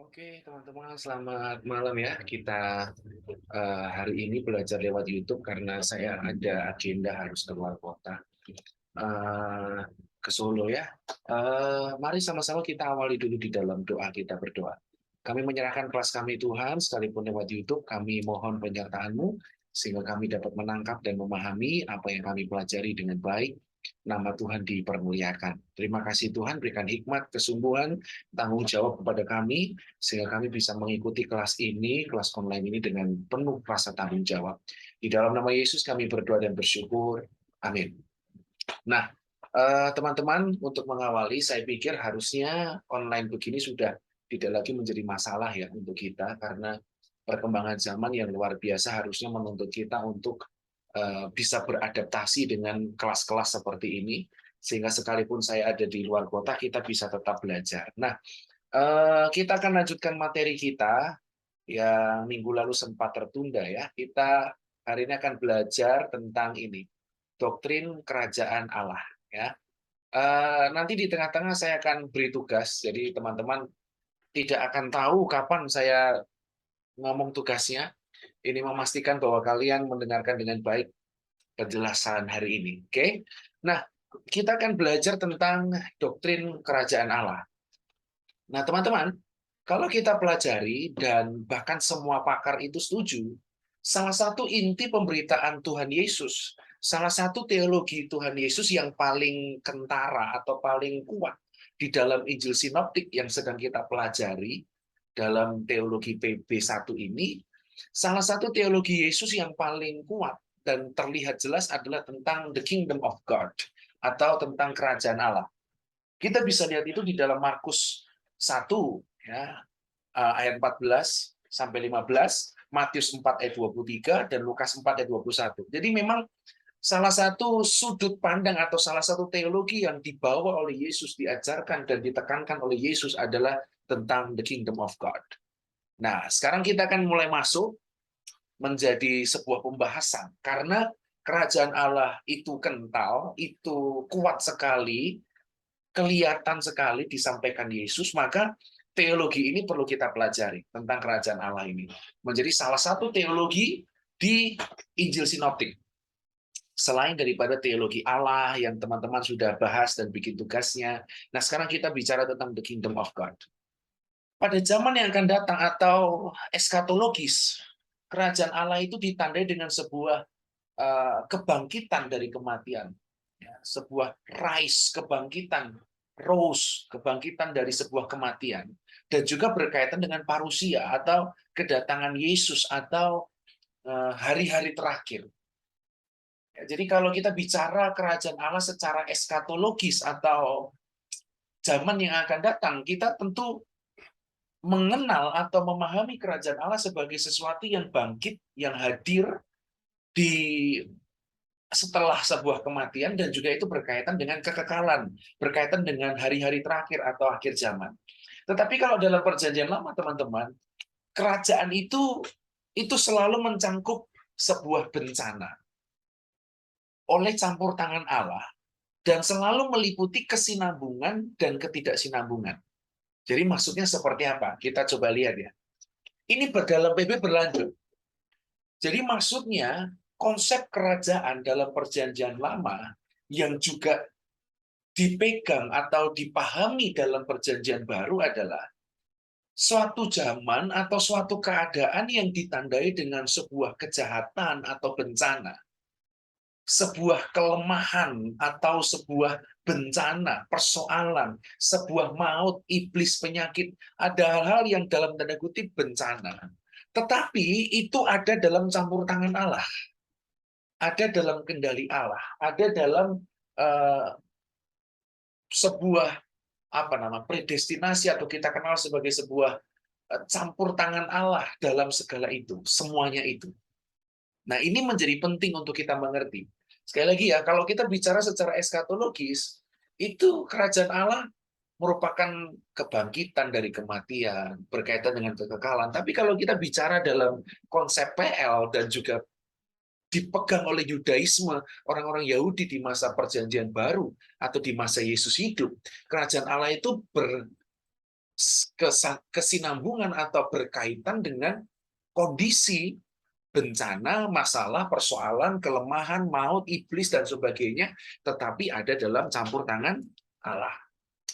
Oke, teman-teman, selamat malam ya. Kita hari ini belajar lewat YouTube karena saya ada agenda harus keluar kota eh, ke Solo ya. Mari sama-sama kita awali dulu di dalam doa kita berdoa. Kami menyerahkan kelas kami Tuhan, sekalipun lewat YouTube, kami mohon penyertaan-Mu sehingga kami dapat menangkap dan memahami apa yang kami pelajari dengan baik. Nama Tuhan dipermuliakan. Terima kasih Tuhan, berikan hikmat, kesungguhan, tanggung jawab kepada kami, sehingga kami bisa mengikuti kelas ini, kelas online ini dengan penuh rasa tanggung jawab. Di dalam nama Yesus kami berdoa dan bersyukur. Amin. Nah, teman-teman, untuk mengawali, saya pikir harusnya online begini sudah tidak lagi menjadi masalah ya untuk kita, karena perkembangan zaman yang luar biasa harusnya menuntut kita untuk bisa beradaptasi dengan kelas-kelas seperti ini, sehingga sekalipun saya ada di luar kota, kita bisa tetap belajar. Nah, kita akan lanjutkan materi kita yang minggu lalu sempat tertunda ya. Kita hari ini akan belajar tentang ini, doktrin kerajaan Allah ya. Nanti di tengah-tengah saya akan beri tugas, jadi teman-teman tidak akan tahu kapan saya ngomong tugasnya. Ini memastikan bahwa kalian mendengarkan dengan baik penjelasan hari ini. Oke? Nah, kita akan belajar tentang doktrin kerajaan Allah. Nah, teman-teman, kalau kita pelajari dan bahkan semua pakar itu setuju, salah satu inti pemberitaan Tuhan Yesus, salah satu teologi Tuhan Yesus yang paling kentara atau paling kuat di dalam Injil Sinoptik yang sedang kita pelajari dalam teologi PB1 ini, salah satu teologi Yesus yang paling kuat dan terlihat jelas adalah tentang the kingdom of God atau tentang kerajaan Allah. Kita bisa lihat itu di dalam Markus 1 ya, ayat 14 sampai 15, Matius 4 ayat 23 dan Lukas 4 ayat 21. Jadi memang salah satu sudut pandang atau salah satu teologi yang dibawa oleh Yesus, diajarkan dan ditekankan oleh Yesus adalah tentang the kingdom of God. Nah, sekarang kita akan mulai masuk menjadi sebuah pembahasan karena kerajaan Allah itu kental, itu kuat sekali, kelihatan sekali disampaikan Yesus, maka teologi ini perlu kita pelajari tentang kerajaan Allah ini. Menjadi salah satu teologi di Injil Sinoptik. Selain daripada teologi Allah yang teman-teman sudah bahas dan bikin tugasnya. Nah, sekarang kita bicara tentang the kingdom of God. Pada zaman yang akan datang atau eskatologis, kerajaan Allah itu ditandai dengan sebuah kebangkitan dari kematian. Ya, sebuah rise, kebangkitan, rose, kebangkitan dari sebuah kematian. Dan juga berkaitan dengan parusia atau kedatangan Yesus atau hari-hari terakhir. Ya, jadi kalau kita bicara kerajaan Allah secara eskatologis atau zaman yang akan datang, kita tentu mengenal atau memahami kerajaan Allah sebagai sesuatu yang bangkit, yang hadir di setelah sebuah kematian, dan juga itu berkaitan dengan kekekalan, berkaitan dengan hari-hari terakhir atau akhir zaman. Tetapi kalau dalam perjanjian lama, teman-teman, kerajaan itu selalu mencangkup sebuah bencana oleh campur tangan Allah dan selalu meliputi kesinambungan dan ketidaksinambungan. Jadi maksudnya seperti apa? Kita coba lihat ya. Ini dalam PB berlanjut. Jadi maksudnya konsep kerajaan dalam perjanjian lama yang juga dipegang atau dipahami dalam perjanjian baru adalah suatu zaman atau suatu keadaan yang ditandai dengan sebuah kejahatan atau bencana, sebuah kelemahan atau sebuah bencana, persoalan, sebuah maut, iblis, penyakit, ada hal-hal yang dalam tanda kutip bencana. Tetapi itu ada dalam campur tangan Allah, ada dalam kendali Allah, ada dalam uh, sebuah predestinasi atau kita kenal sebagai sebuah campur tangan Allah dalam segala itu, semuanya itu. Nah, ini menjadi penting untuk kita mengerti. Sekali lagi ya, kalau kita bicara secara eskatologis, itu kerajaan Allah merupakan kebangkitan dari kematian, berkaitan dengan kekekalan. Tapi kalau kita bicara dalam konsep PL dan juga dipegang oleh Yudaisme, orang-orang Yahudi di masa perjanjian baru atau di masa Yesus hidup, kerajaan Allah itu kesinambungan atau berkaitan dengan kondisi bencana, masalah, persoalan, kelemahan, maut, iblis, dan sebagainya, tetapi ada dalam campur tangan Allah.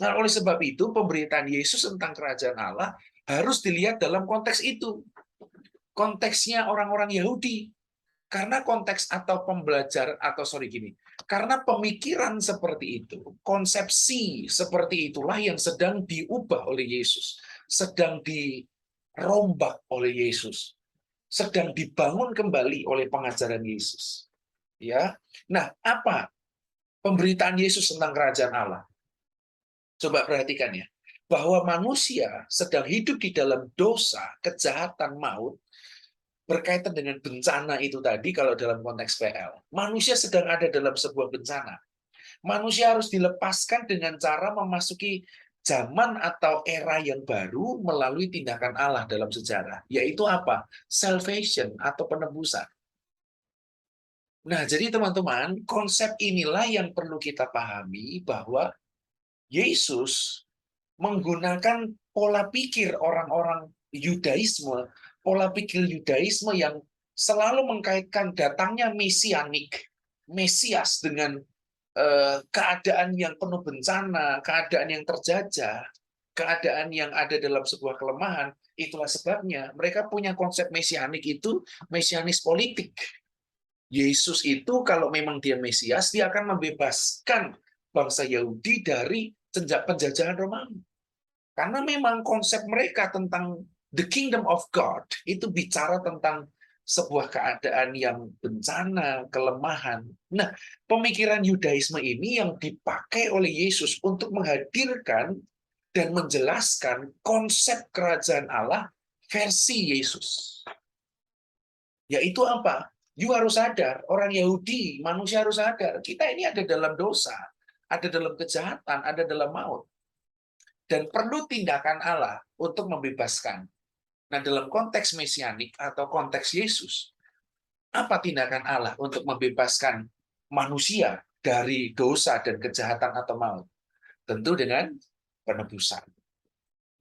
Nah, oleh sebab itu, pemberitaan Yesus tentang kerajaan Allah harus dilihat dalam konteks itu. Konteksnya orang-orang Yahudi. Karena konteks atau pembelajaran, atau sorry gini, karena pemikiran seperti itu, konsepsi seperti itulah yang sedang diubah oleh Yesus, sedang dirombak oleh Yesus, sedang dibangun kembali oleh pengajaran Yesus. Ya, nah apa pemberitaan Yesus tentang kerajaan Allah? Coba perhatikan ya, bahwa manusia sedang hidup di dalam dosa, kejahatan, maut, berkaitan dengan bencana itu tadi. Kalau dalam konteks PL, manusia sedang ada dalam sebuah bencana. Manusia harus dilepaskan dengan cara memasuki zaman atau era yang baru melalui tindakan Allah dalam sejarah, yaitu apa? Salvation atau penebusan. Nah, jadi teman-teman, konsep inilah yang perlu kita pahami, bahwa Yesus menggunakan pola pikir orang-orang Yudaisme, pola pikir Yudaisme yang selalu mengkaitkan datangnya mesianik, Mesias, dengan keadaan yang penuh bencana, keadaan yang terjajah, keadaan yang ada dalam sebuah kelemahan. Itulah sebabnya mereka punya konsep mesianik itu, mesianis politik. Yesus itu kalau memang dia Mesias, dia akan membebaskan bangsa Yahudi dari penjajahan Romawi. Karena memang konsep mereka tentang the kingdom of God itu bicara tentang sebuah keadaan yang bencana, kelemahan. Nah, pemikiran Yudaisme ini yang dipakai oleh Yesus untuk menghadirkan dan menjelaskan konsep kerajaan Allah versi Yesus. Yaitu apa? You harus sadar, orang Yahudi, manusia harus sadar, kita ini ada dalam dosa, ada dalam kejahatan, ada dalam maut. Dan perlu tindakan Allah untuk membebaskan. Nah, dalam konteks mesianik atau konteks Yesus, apa tindakan Allah untuk membebaskan manusia dari dosa dan kejahatan atau maut? Tentu dengan penebusan.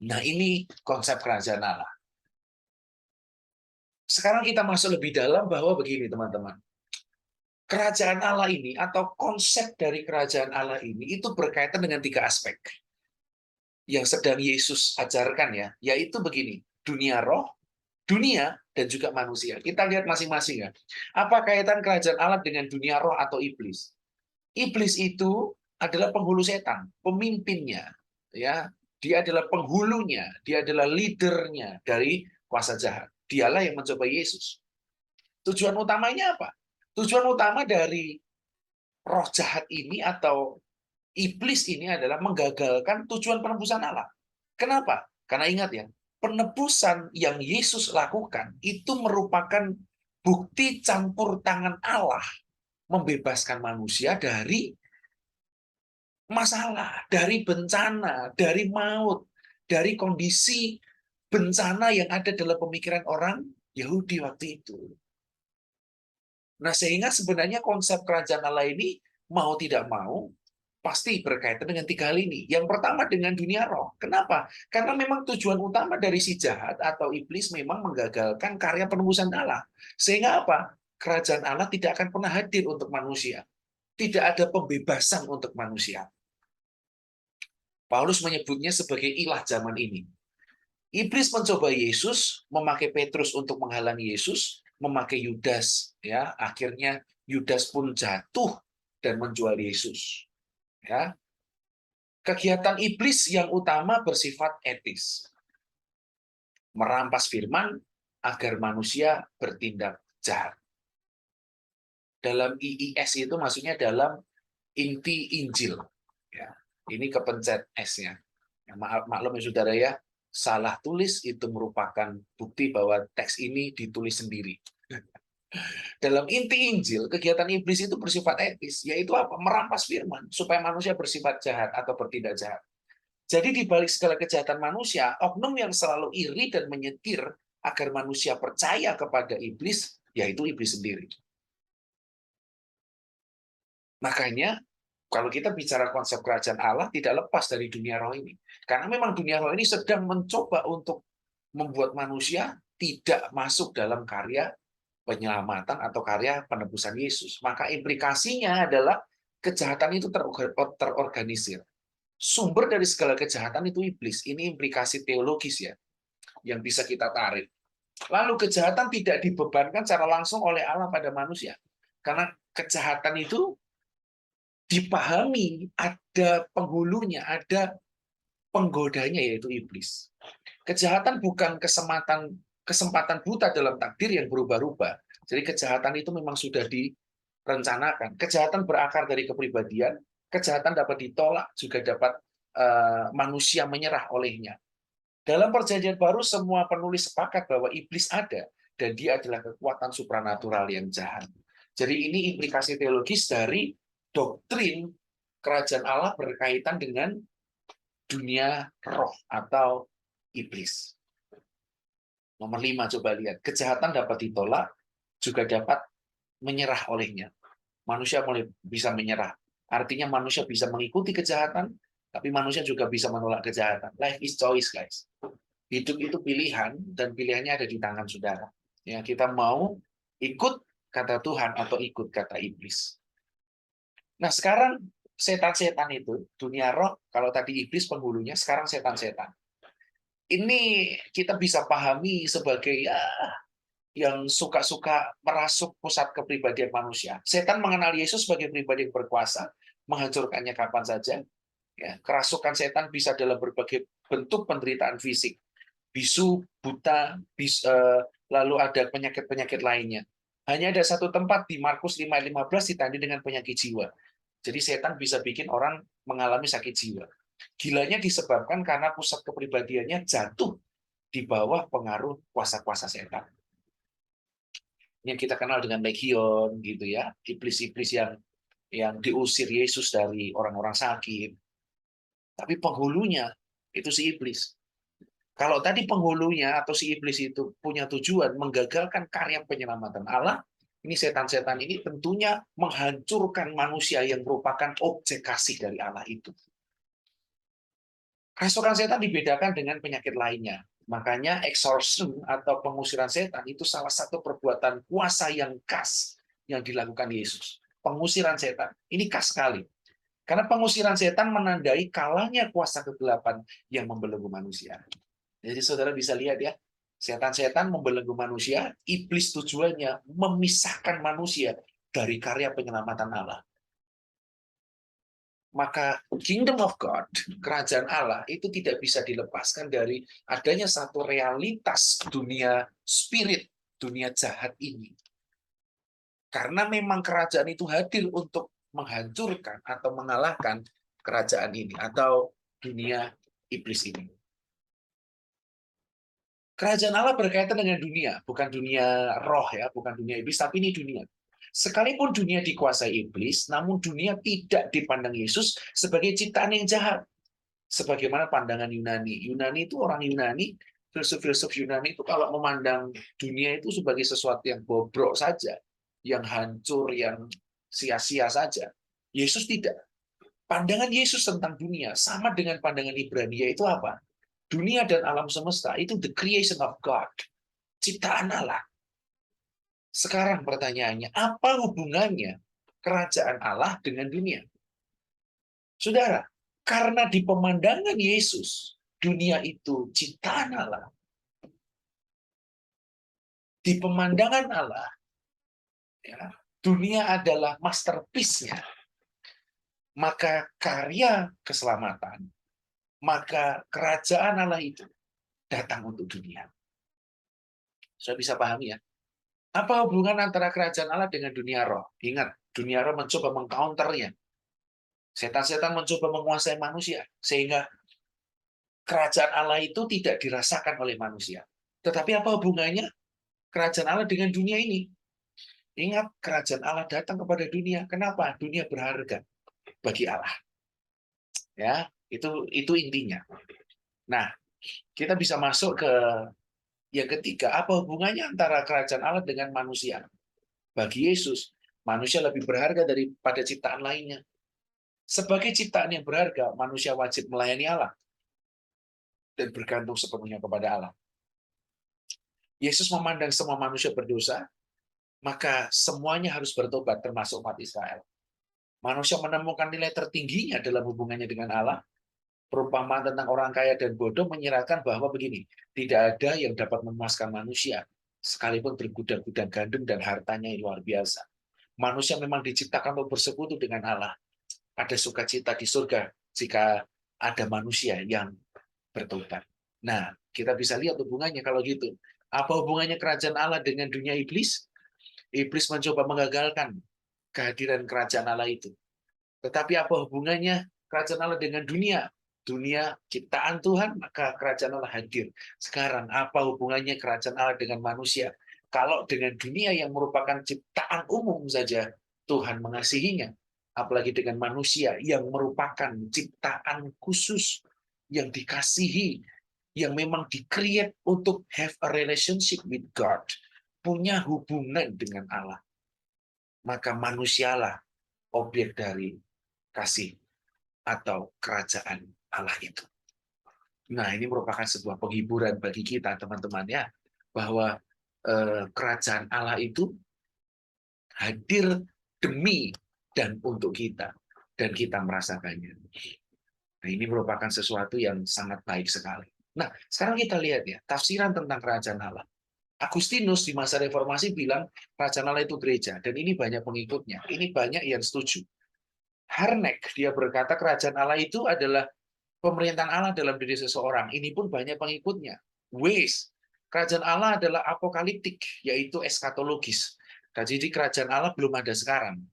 Nah, ini konsep kerajaan Allah. Sekarang kita masuk lebih dalam bahwa begini, teman-teman. Kerajaan Allah ini atau konsep dari kerajaan Allah ini itu berkaitan dengan 3 aspek yang sedang Yesus ajarkan ya, yaitu begini, dunia roh, dunia, dan juga manusia. Kita lihat masing-masing ya. Apa kaitan kerajaan Allah dengan dunia roh atau iblis? Iblis itu adalah penghulu setan, pemimpinnya, ya. Dia adalah penghulunya, dia adalah leadernya dari kuasa jahat. Dialah yang mencoba Yesus. Tujuan utamanya apa? Tujuan utama dari roh jahat ini atau iblis ini adalah menggagalkan tujuan penebusan Allah. Kenapa? Karena ingat ya, penebusan yang Yesus lakukan itu merupakan bukti campur tangan Allah membebaskan manusia dari masalah, dari bencana, dari maut, dari kondisi bencana yang ada dalam pemikiran orang Yahudi waktu itu. Nah, sehingga sebenarnya konsep kerajaan Allah ini mau tidak mau pasti berkaitan dengan 3 hal ini. Yang pertama dengan dunia roh. Kenapa? Karena memang tujuan utama dari si jahat atau iblis memang menggagalkan karya penebusan Allah. Sehingga apa? Kerajaan Allah tidak akan pernah hadir untuk manusia. Tidak ada pembebasan untuk manusia. Paulus menyebutnya sebagai ilah zaman ini. Iblis mencoba Yesus, memakai Petrus untuk menghalangi Yesus, memakai Yudas, ya. Akhirnya Yudas pun jatuh dan menjual Yesus. Ya. Kegiatan iblis yang utama bersifat etis. Merampas firman agar manusia bertindak jahat. Dalam IIS itu maksudnya dalam inti Injil. Ya. Ini kepencet S-nya. Ya, maklum ya saudara ya, salah tulis itu merupakan bukti bahwa teks ini ditulis sendiri. Dalam inti Injil, kegiatan iblis itu bersifat etis, yaitu apa? Merampas firman, supaya manusia bersifat jahat atau bertindak jahat. Jadi di balik segala kejahatan manusia, oknum yang selalu iri dan menyetir agar manusia percaya kepada iblis, yaitu iblis sendiri. Makanya Kalau kita bicara konsep kerajaan Allah tidak lepas dari dunia roh ini. Karena memang dunia roh ini sedang mencoba untuk membuat manusia tidak masuk dalam karya penyelamatan atau karya penebusan Yesus. Maka implikasinya adalah kejahatan itu terorganisir. Sumber dari segala kejahatan itu iblis. Ini implikasi teologis ya, yang bisa kita tarik. Lalu kejahatan tidak dibebankan secara langsung oleh Allah pada manusia. Karena kejahatan itu dipahami ada penghulunya, ada penggodanya yaitu iblis. Kejahatan bukan kesempatan buta dalam takdir yang berubah-ubah. Jadi kejahatan itu memang sudah direncanakan. Kejahatan berakar dari kepribadian, kejahatan dapat ditolak, juga dapat manusia menyerah olehnya. Dalam perjanjian baru semua penulis sepakat bahwa iblis ada dan dia adalah kekuatan supranatural yang jahat. Jadi ini implikasi teologis dari doktrin kerajaan Allah berkaitan dengan dunia roh atau iblis. Nomor 5 coba lihat, kejahatan dapat ditolak, juga dapat menyerah olehnya. Manusia mulai bisa menyerah. Artinya manusia bisa mengikuti kejahatan, tapi manusia juga bisa menolak kejahatan. Life is choice, guys. Hidup itu pilihan, dan pilihannya ada di tangan saudara. Ya, kita mau ikut kata Tuhan atau ikut kata iblis. Nah, sekarang setan-setan itu, dunia roh, kalau tadi iblis penghulunya, sekarang setan-setan. Ini kita bisa pahami sebagai ya yang suka-suka merasuk pusat kepribadian manusia. Setan mengenal Yesus sebagai pribadi yang berkuasa, menghancurkannya kapan saja. Ya, kerasukan setan bisa dalam berbagai bentuk penderitaan fisik. Bisu, buta, lalu ada penyakit-penyakit lainnya. Hanya ada satu tempat di Markus 5:15 ditandai dengan penyakit jiwa. Jadi setan bisa bikin orang mengalami sakit jiwa. Gilanya disebabkan karena pusat kepribadiannya jatuh di bawah pengaruh kuasa-kuasa setan. Yang kita kenal dengan legion gitu ya, iblis-iblis yang diusir Yesus dari orang-orang sakit. Tapi penghulunya itu si iblis. Kalau tadi penghulunya atau si iblis itu punya tujuan menggagalkan karya penyelamatan Allah, ini setan-setan ini tentunya menghancurkan manusia yang merupakan objek kasih dari Allah itu. Kerasukan setan dibedakan dengan penyakit lainnya. Makanya exorcism atau pengusiran setan itu salah satu perbuatan kuasa yang khas yang dilakukan Yesus. Pengusiran setan. Ini khas sekali. Karena pengusiran setan menandai kalahnya kuasa kegelapan yang membelenggu manusia. Jadi saudara bisa lihat ya, setan-setan membelenggu manusia, iblis tujuannya memisahkan manusia dari karya penyelamatan Allah. Maka kingdom of God, kerajaan Allah, itu tidak bisa dilepaskan dari adanya satu realitas dunia spirit, dunia jahat ini. Karena memang kerajaan itu hadir untuk menghancurkan atau mengalahkan kerajaan ini, atau dunia iblis ini. Kerajaan Allah berkaitan dengan dunia, bukan dunia roh ya, bukan dunia iblis, tapi ini dunia. Sekalipun dunia dikuasai iblis, namun dunia tidak dipandang Yesus sebagai ciptaan yang jahat. Sebagaimana pandangan Yunani. Yunani itu orang Yunani, filsuf-filsuf Yunani itu kalau memandang dunia itu sebagai sesuatu yang bobrok saja, yang hancur, yang sia-sia saja. Yesus tidak. Pandangan Yesus tentang dunia sama dengan pandangan Ibrani, yaitu apa? Dunia dan alam semesta itu the creation of God, ciptaan Allah. Sekarang pertanyaannya, apa hubungannya kerajaan Allah dengan dunia? Saudara, karena di pemandangan Yesus, dunia itu ciptaan Allah. Di pemandangan Allah, ya, dunia adalah masterpiece-nya. Maka karya keselamatan, maka kerajaan Allah itu datang untuk dunia. Saya bisa pahami ya? Apa hubungan antara kerajaan Allah dengan dunia roh? Ingat, dunia roh mencoba mengcounternya. Setan-setan mencoba menguasai manusia, sehingga kerajaan Allah itu tidak dirasakan oleh manusia. Tetapi apa hubungannya kerajaan Allah dengan dunia ini? Ingat, kerajaan Allah datang kepada dunia. Kenapa? Dunia berharga bagi Allah. Ya, itu intinya. Nah, kita bisa masuk ke yang ketiga. Apa hubungannya antara kerajaan Allah dengan manusia? Bagi Yesus, manusia lebih berharga daripada ciptaan lainnya. Sebagai ciptaan yang berharga, manusia wajib melayani Allah dan bergantung sepenuhnya kepada Allah. Yesus memandang semua manusia berdosa, maka semuanya harus bertobat, termasuk umat Israel. Manusia menemukan nilai tertingginya dalam hubungannya dengan Allah. Perumpamaan tentang orang kaya dan bodoh menyiratkan bahwa begini, tidak ada yang dapat memuaskan manusia, sekalipun bergudang-gudang gandum dan hartanya yang luar biasa. Manusia memang diciptakan untuk bersekutu dengan Allah. Ada sukacita di surga jika ada manusia yang bertobat. Nah, kita bisa lihat hubungannya kalau gitu. Apa hubungannya kerajaan Allah dengan dunia iblis? Iblis mencoba menggagalkan kehadiran kerajaan Allah itu. Tetapi apa hubungannya kerajaan Allah dengan dunia? Dunia ciptaan Tuhan, maka kerajaan Allah hadir. Sekarang, apa hubungannya kerajaan Allah dengan manusia? Kalau dengan dunia yang merupakan ciptaan umum saja, Tuhan mengasihinya. Apalagi dengan manusia yang merupakan ciptaan khusus, yang dikasihi, yang memang di-create untuk have a relationship with God. Punya hubungan dengan Allah. Maka manusialah objek dari kasih atau kerajaan Allah itu. Nah, ini merupakan sebuah penghiburan bagi kita, teman-teman, ya, bahwa kerajaan Allah itu hadir demi dan untuk kita, dan kita merasakannya. Nah, ini merupakan sesuatu yang sangat baik sekali. Nah, sekarang kita lihat ya, tafsiran tentang kerajaan Allah. Agustinus di masa reformasi bilang kerajaan Allah itu gereja, dan ini banyak pengikutnya. Ini banyak yang setuju. Harnack, dia berkata kerajaan Allah itu adalah pemerintahan Allah dalam diri seseorang. Ini pun banyak pengikutnya. Weiss, kerajaan Allah adalah apokaliptik, yaitu eskatologis. Jadi kerajaan Allah belum ada sekarang.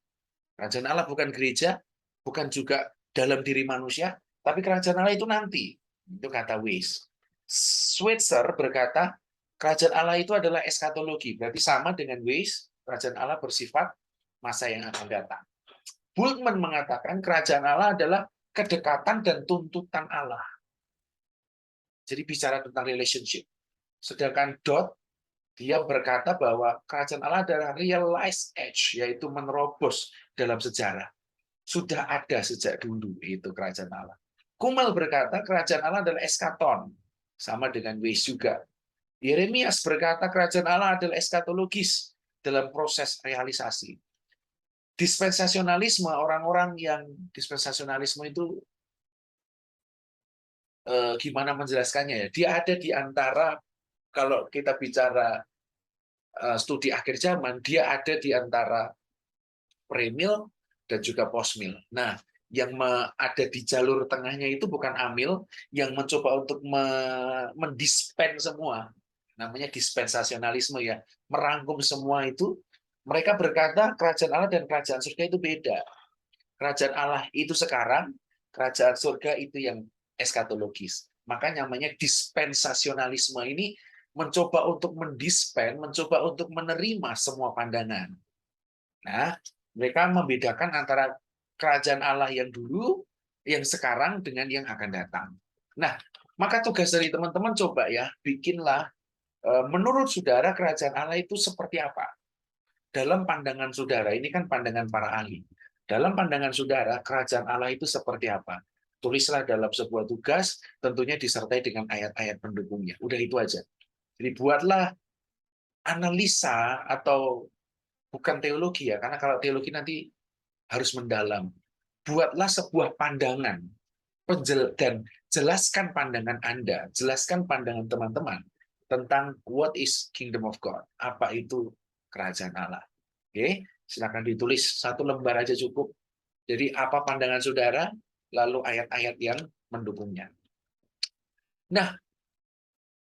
Kerajaan Allah bukan gereja, bukan juga dalam diri manusia, tapi kerajaan Allah itu nanti. Itu kata Weiss. Switzer berkata, kerajaan Allah itu adalah eskatologi. Berarti sama dengan Weiss, kerajaan Allah bersifat masa yang akan datang. Bultmann mengatakan kerajaan Allah adalah kedekatan dan tuntutan Allah. Jadi bicara tentang relationship. Sedangkan Dodd, dia berkata bahwa kerajaan Allah adalah realized age, yaitu menerobos dalam sejarah. Sudah ada sejak dulu itu kerajaan Allah. Kummel berkata kerajaan Allah adalah eskaton, sama dengan Weiss juga. Yeremias berkata kerajaan Allah adalah eskatologis dalam proses realisasi. Dispensasionalisme, orang-orang yang dispensasionalisme itu gimana menjelaskannya ya? Dia ada di antara, kalau kita bicara studi akhir zaman, dia ada di antara premil dan juga postmil. Nah, yang ada di jalur tengahnya itu bukan amil, yang mencoba untuk mendispen semua. Namanya dispensasionalisme ya, merangkum semua itu. Mereka berkata kerajaan Allah dan kerajaan surga itu beda. Kerajaan Allah itu sekarang, kerajaan surga itu yang eskatologis. Maka namanya dispensasionalisme ini mencoba untuk mendispen, mencoba untuk menerima semua pandangan. Nah, mereka membedakan antara kerajaan Allah yang dulu, yang sekarang, dengan yang akan datang. Nah, maka tugas dari teman-teman coba ya, bikinlah menurut saudara kerajaan Allah itu seperti apa? Dalam pandangan saudara, ini kan pandangan para ahli. Dalam pandangan saudara, kerajaan Allah itu seperti apa? Tulislah dalam sebuah tugas, tentunya disertai dengan ayat-ayat pendukungnya. Udah itu aja. Jadi buatlah analisa, atau bukan teologi ya, karena kalau teologi nanti harus mendalam. Buatlah sebuah pandangan, dan jelaskan pandangan Anda, jelaskan pandangan teman-teman tentang what is kingdom of God, apa itu kerajaan Allah. Oke, silakan ditulis satu lembar aja cukup. Jadi apa pandangan saudara, lalu ayat-ayat yang mendukungnya. Nah,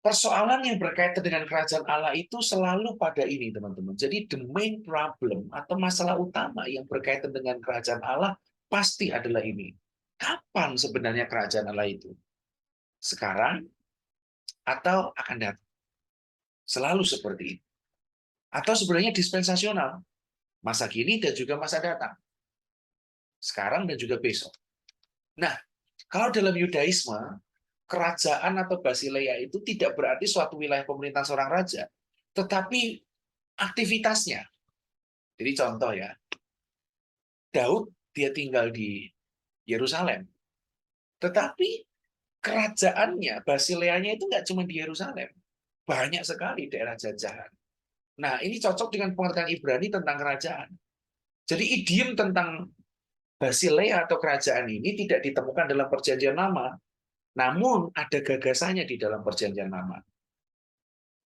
persoalan yang berkaitan dengan kerajaan Allah itu selalu pada ini, teman-teman. Jadi the main problem atau masalah utama yang berkaitan dengan kerajaan Allah pasti adalah ini. Kapan sebenarnya kerajaan Allah itu? Sekarang atau akan datang? Selalu seperti itu. Atau sebenarnya dispensasional, masa kini dan juga masa datang. Sekarang dan juga besok. Nah, kalau dalam Yudaisme, kerajaan atau basileia itu tidak berarti suatu wilayah pemerintahan seorang raja, tetapi aktivitasnya. Jadi contoh ya, Daud dia tinggal di Yerusalem. Tetapi kerajaannya, Basileanya itu nggak cuma di Yerusalem. Banyak sekali daerah jajahan. Nah, ini cocok dengan pengertian Ibrani tentang kerajaan. Jadi idiom tentang Basilea atau kerajaan ini tidak ditemukan dalam perjanjian lama, namun ada gagasannya di dalam perjanjian lama.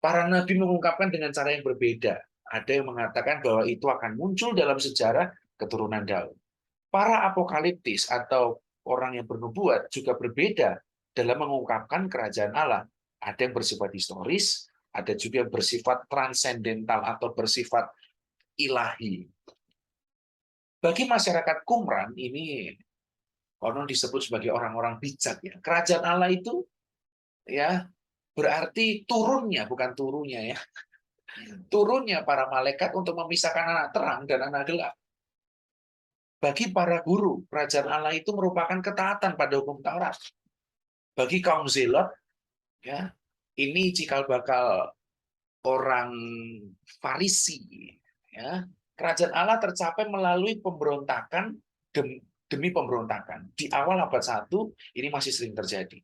Para nabi mengungkapkan dengan cara yang berbeda. Ada yang mengatakan bahwa itu akan muncul dalam sejarah keturunan Daud. Para apokaliptis atau orang yang bernubuat juga berbeda dalam mengungkapkan kerajaan Allah. Ada yang bersifat historis, ada juga yang bersifat transendental atau bersifat ilahi. Bagi masyarakat Qumran ini konon disebut sebagai orang-orang bijak ya. Kerajaan Allah itu ya berarti turunnya bukan turunnya ya. Turunnya para malaikat untuk memisahkan anak terang dan anak gelap. Bagi para guru, kerajaan Allah itu merupakan ketaatan pada hukum Taurat. Bagi kaum Zelot, ya, ini cikal bakal orang Farisi, ya. Kerajaan Allah tercapai melalui pemberontakan demi pemberontakan. Di awal abad 1 ini masih sering terjadi.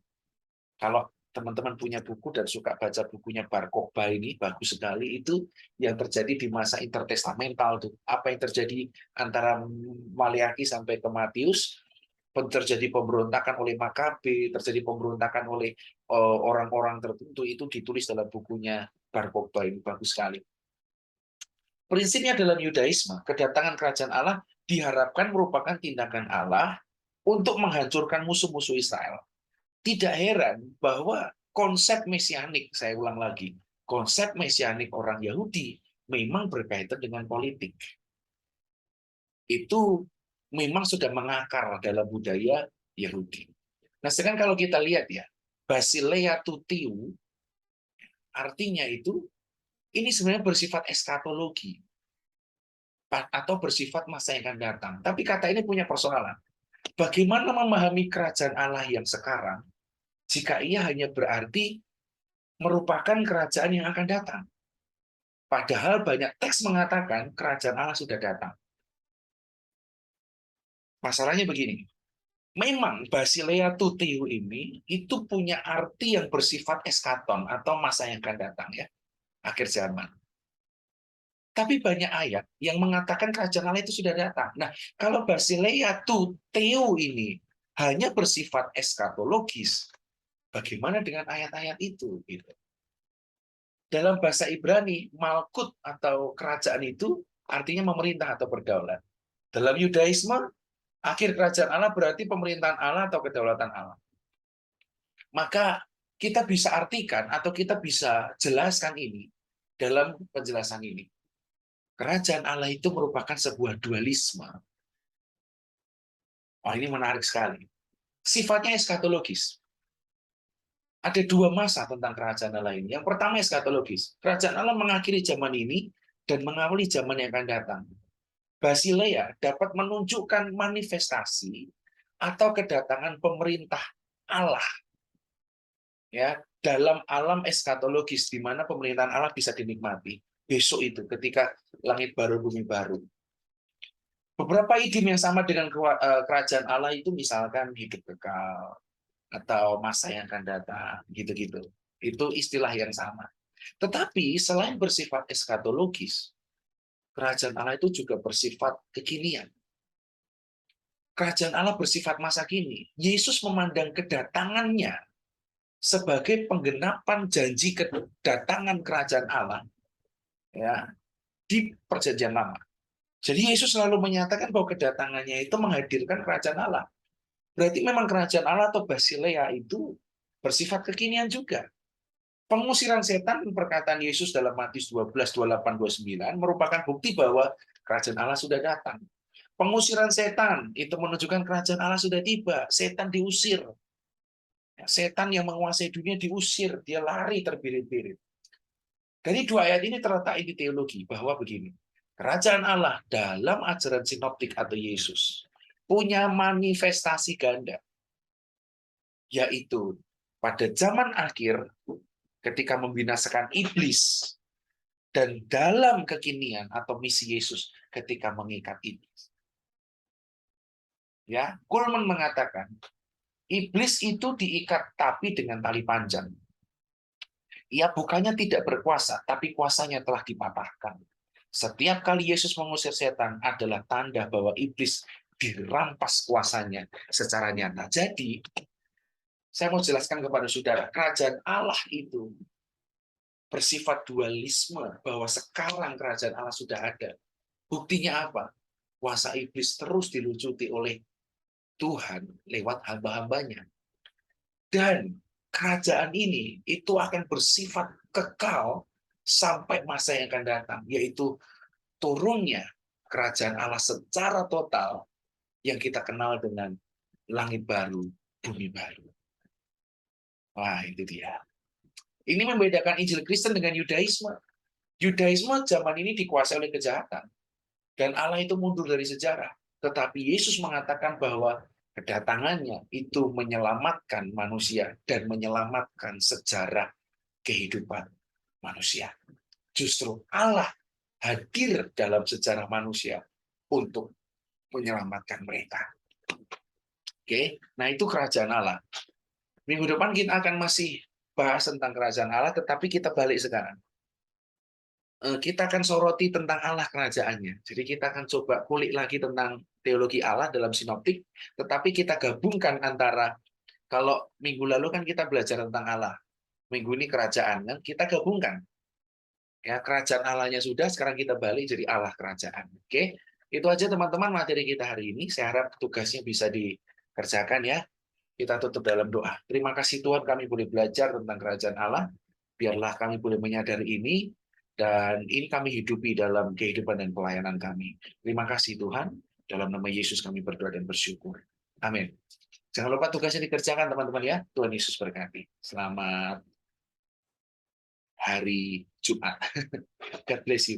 Kalau teman-teman punya buku dan suka baca bukunya Bar Kokhba ini, bagus sekali, itu yang terjadi di masa intertestamental tuh. Apa yang terjadi antara Maliaki sampai ke Matius, terjadi pemberontakan oleh Makabe, terjadi pemberontakan oleh orang-orang tertentu, itu ditulis dalam bukunya Bar Kokhba ini, bagus sekali. Prinsipnya dalam Yudaisme, kedatangan kerajaan Allah diharapkan merupakan tindakan Allah untuk menghancurkan musuh-musuh Israel. Tidak heran bahwa konsep mesianik, saya ulang lagi, konsep mesianik orang Yahudi memang berkaitan dengan politik. Itu memang sudah mengakar dalam budaya Yahudi. Nah, sekarang kalau kita lihat ya, Basilea Tutiu, artinya itu, ini sebenarnya bersifat eskatologi, atau bersifat masa yang akan datang. Tapi kata ini punya persoalan. Bagaimana memahami kerajaan Allah yang sekarang, jika ia hanya berarti merupakan kerajaan yang akan datang. Padahal banyak teks mengatakan kerajaan Allah sudah datang. Masalahnya begini, memang Basilea Tutiu ini itu punya arti yang bersifat eskaton atau masa yang akan datang ya, akhir zaman. Tapi banyak ayat yang mengatakan kerajaan Allah itu sudah datang. Nah, kalau Basilea Tutiu ini hanya bersifat eskatologis, bagaimana dengan ayat-ayat itu? Gitu. Dalam bahasa Ibrani, Malkut atau kerajaan itu artinya memerintah atau berdaulat. Dalam Yudaisme, akhir kerajaan Allah berarti pemerintahan Allah atau kedaulatan Allah. Maka kita bisa artikan atau kita bisa jelaskan ini dalam penjelasan ini. Kerajaan Allah itu merupakan sebuah dualisme. Oh, ini menarik sekali. Sifatnya eskatologis. Ada dua masa tentang kerajaan Allah ini. Yang pertama eskatologis. Kerajaan Allah mengakhiri zaman ini dan mengawali zaman yang akan datang. Basilea dapat menunjukkan manifestasi atau kedatangan pemerintah Allah ya dalam alam eskatologis di mana pemerintahan Allah bisa dinikmati besok itu ketika langit baru bumi baru. Beberapa idiom yang sama dengan kerajaan Allah itu misalkan hidup kekal atau masa yang akan datang gitu-gitu. Itu istilah yang sama. Tetapi selain bersifat eskatologis, kerajaan Allah itu juga bersifat kekinian. Kerajaan Allah bersifat masa kini. Yesus memandang kedatangannya sebagai penggenapan janji kedatangan kerajaan Allah ya di perjanjian lama. Jadi Yesus selalu menyatakan bahwa kedatangannya itu menghadirkan kerajaan Allah. Berarti memang kerajaan Allah atau Basilea itu bersifat kekinian juga. Pengusiran setan perkataan Yesus dalam Matius 12, 28, 29 merupakan bukti bahwa kerajaan Allah sudah datang. Pengusiran setan itu menunjukkan kerajaan Allah sudah tiba. Setan diusir. Setan yang menguasai dunia diusir. Dia lari terbirit-birit. Dari dua ayat ini terletak inti teologi bahwa begini. Kerajaan Allah dalam ajaran sinoptik atau Yesus punya manifestasi ganda. Yaitu pada zaman akhir ketika membinasakan iblis dan dalam kekinian atau misi Yesus ketika mengikat iblis. Ya, Kuhlman mengatakan, iblis itu diikat tapi dengan tali panjang. Ia bukannya tidak berkuasa, tapi kuasanya telah dipatahkan. Setiap kali Yesus mengusir setan adalah tanda bahwa iblis dirampas kuasanya secara nyata. Jadi, saya mau jelaskan kepada saudara, kerajaan Allah itu bersifat dualisme, bahwa sekarang kerajaan Allah sudah ada. Buktinya apa? Kuasa iblis terus dilucuti oleh Tuhan lewat hamba-hambanya. Dan kerajaan ini itu akan bersifat kekal sampai masa yang akan datang, yaitu turunnya kerajaan Allah secara total yang kita kenal dengan langit baru, bumi baru. Wah, itu dia. Ini membedakan Injil Kristen dengan Yudaisme. Yudaisme zaman ini dikuasai oleh kejahatan. Dan Allah itu mundur dari sejarah. Tetapi Yesus mengatakan bahwa kedatangannya itu menyelamatkan manusia dan menyelamatkan sejarah kehidupan manusia. Justru Allah hadir dalam sejarah manusia untuk menyelamatkan mereka. Oke, nah itu kerajaan Allah. Minggu depan kita akan masih bahas tentang kerajaan Allah, tetapi kita balik sekarang. Kita akan soroti tentang Allah kerajaannya. Jadi kita akan coba kulik lagi tentang teologi Allah dalam sinoptik, tetapi kita gabungkan antara, kalau minggu lalu kan kita belajar tentang Allah, minggu ini kerajaan, kan kita gabungkan. Ya, kerajaan Allahnya sudah, sekarang kita balik jadi Allah kerajaan. Oke, itu aja teman-teman materi kita hari ini. Saya harap tugasnya bisa dikerjakan ya. Kita tutup dalam doa. Terima kasih Tuhan kami boleh belajar tentang kerajaan Allah. Biarlah kami boleh menyadari ini, dan ini kami hidupi dalam kehidupan dan pelayanan kami. Terima kasih Tuhan. Dalam nama Yesus kami berdoa dan bersyukur. Amin. Jangan lupa tugasnya dikerjakan teman-teman ya. Tuhan Yesus berkati. Selamat hari Jumat. God bless you.